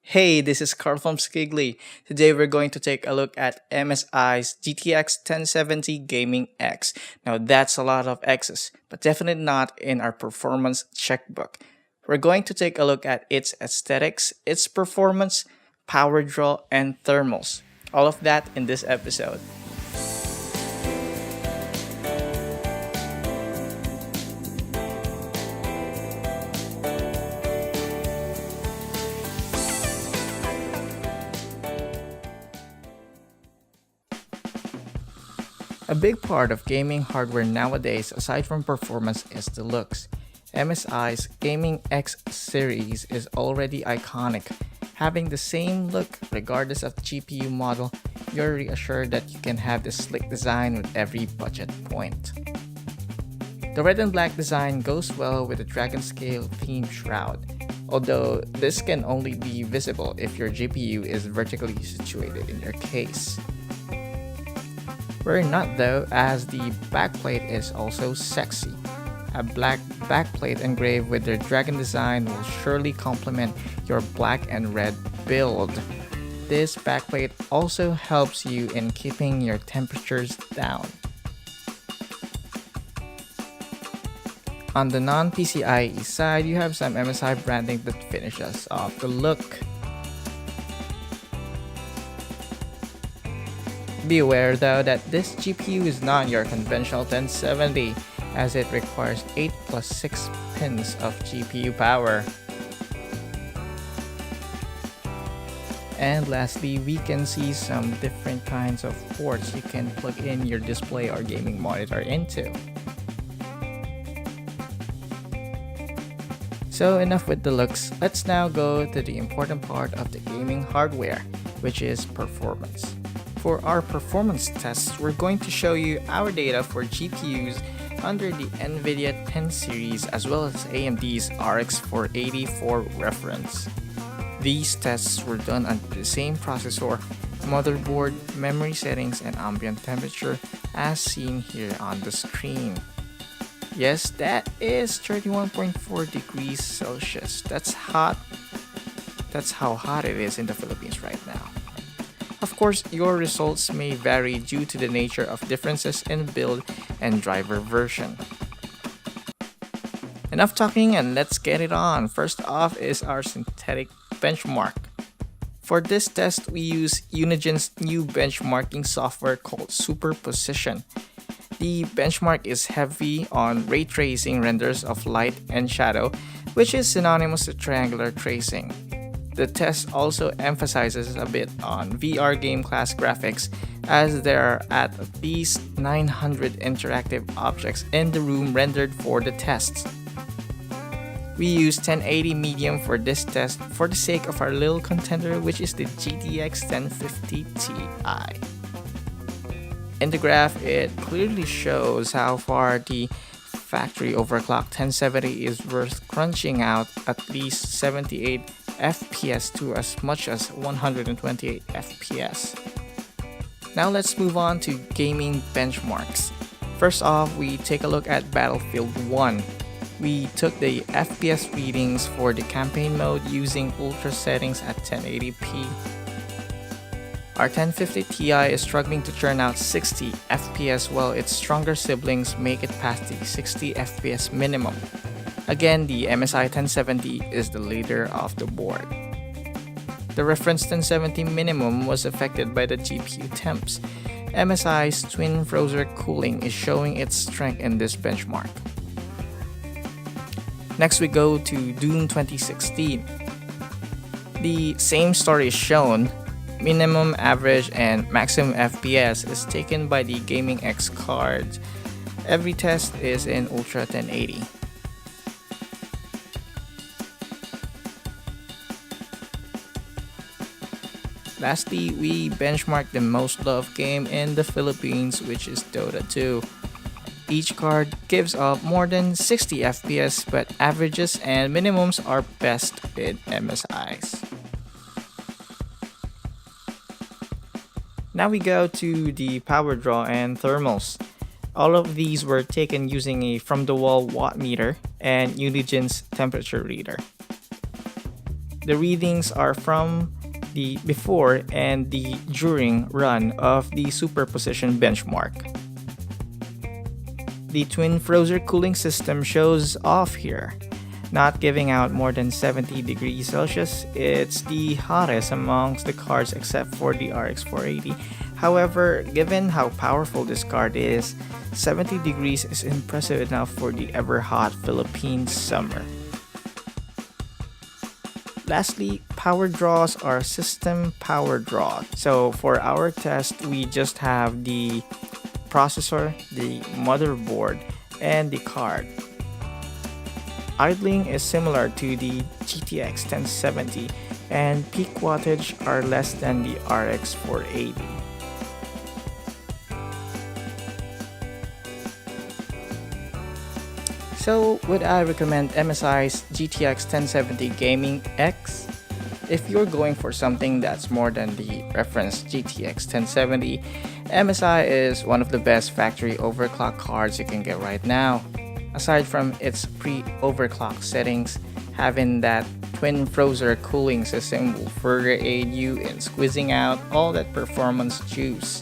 Hey, this is Carl from Skiggly. Today we're going to take a look at MSI's GTX 1070 Gaming X. Now that's a lot of X's, but definitely not in our performance checkbook. We're going to take a look at its aesthetics, its performance, power draw, and thermals. All of that in this episode. A big part of gaming hardware nowadays, aside from performance, is the looks. MSI's Gaming X series is already iconic. Having the same look regardless of GPU model, you're reassured that you can have this slick design with every budget point. The red and black design goes well with the dragon scale theme shroud, although this can only be visible if your GPU is vertically situated in your case. Worry not though, as the backplate is also sexy. A black backplate engraved with their dragon design will surely complement your black and red build. This backplate also helps you in keeping your temperatures down. On the non-PCIe side, you have some MSI branding that finishes off the look. Be aware though that this GPU is not your conventional 1070 as it requires 8 plus 6 pins of GPU power. And lastly, we can see some different kinds of ports you can plug in your display or gaming monitor into. So enough with the looks, let's now go to the important part of the gaming hardware, which is performance. For our performance tests, we're going to show you our data for GPUs under the NVIDIA 10 series as well as AMD's RX 480 for reference. These tests were done on the same processor, motherboard, memory settings, and ambient temperature as seen here on the screen. Yes, that is 31.4 degrees Celsius. That's hot. That's how hot it is in the Philippines right now. Of course, your results may vary due to the nature of differences in build and driver version. Enough talking and let's get it on. First off is our synthetic benchmark. For this test, we use Unigen's new benchmarking software called Superposition. The benchmark is heavy on ray tracing renders of light and shadow, which is synonymous to triangular tracing. The test also emphasizes a bit on VR game class graphics as there are at least 900 interactive objects in the room rendered for the test. We use 1080 medium for this test for the sake of our little contender, which is the GTX 1050 Ti. In the graph, it clearly shows how far the factory overclocked 1070 is worth crunching out at least 78 FPS to as much as 128 FPS. Now let's move on to gaming benchmarks. First off, we take a look at Battlefield 1. We took the FPS readings for the campaign mode using ultra settings at 1080p. Our 1050 Ti is struggling to churn out 60 FPS while its stronger siblings make it past the 60 FPS minimum. Again, the MSI 1070 is the leader of the board. The reference 1070 minimum was affected by the GPU temps. MSI's twin frozer cooling is showing its strength in this benchmark. Next we go to Doom 2016. The same story is shown. Minimum, average, and maximum FPS is taken by the Gaming X cards. Every test is in Ultra 1080. Lastly, we benchmark the most loved game in the Philippines, which is Dota 2. Each card gives up more than 60 FPS, but averages and minimums are best with MSIs. Now we go to the power draw and thermals. All of these were taken using a from-the-wall watt meter and Unigen's temperature reader. The readings are from the before and the during run of the superposition benchmark. The twin Frozer cooling system shows off here, not giving out more than 70 degrees Celsius. It's the hottest amongst the cards except for the RX 480. However, given how powerful this card is, 70 degrees is impressive enough for the ever-hot Philippine summer. Lastly, power draws are system power draw. So for our test, we just have the processor, the motherboard, and the card. Idling is similar to the GTX 1070, and peak wattage are less than the RX 480. So, would I recommend MSI's GTX 1070 Gaming X? If you're going for something that's more than the reference GTX 1070, MSI is one of the best factory overclock cards you can get right now. Aside from its pre-overclock settings, having that twin Frozer cooling system will further aid you in squeezing out all that performance juice.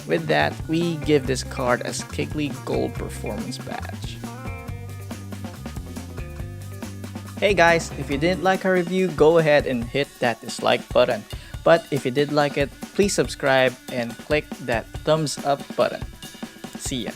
With that, we give this card a Skiggly Gold Performance Badge. Hey guys, if you didn't like our review, go ahead and hit that dislike button. But if you did like it, please subscribe and click that thumbs up button. See ya.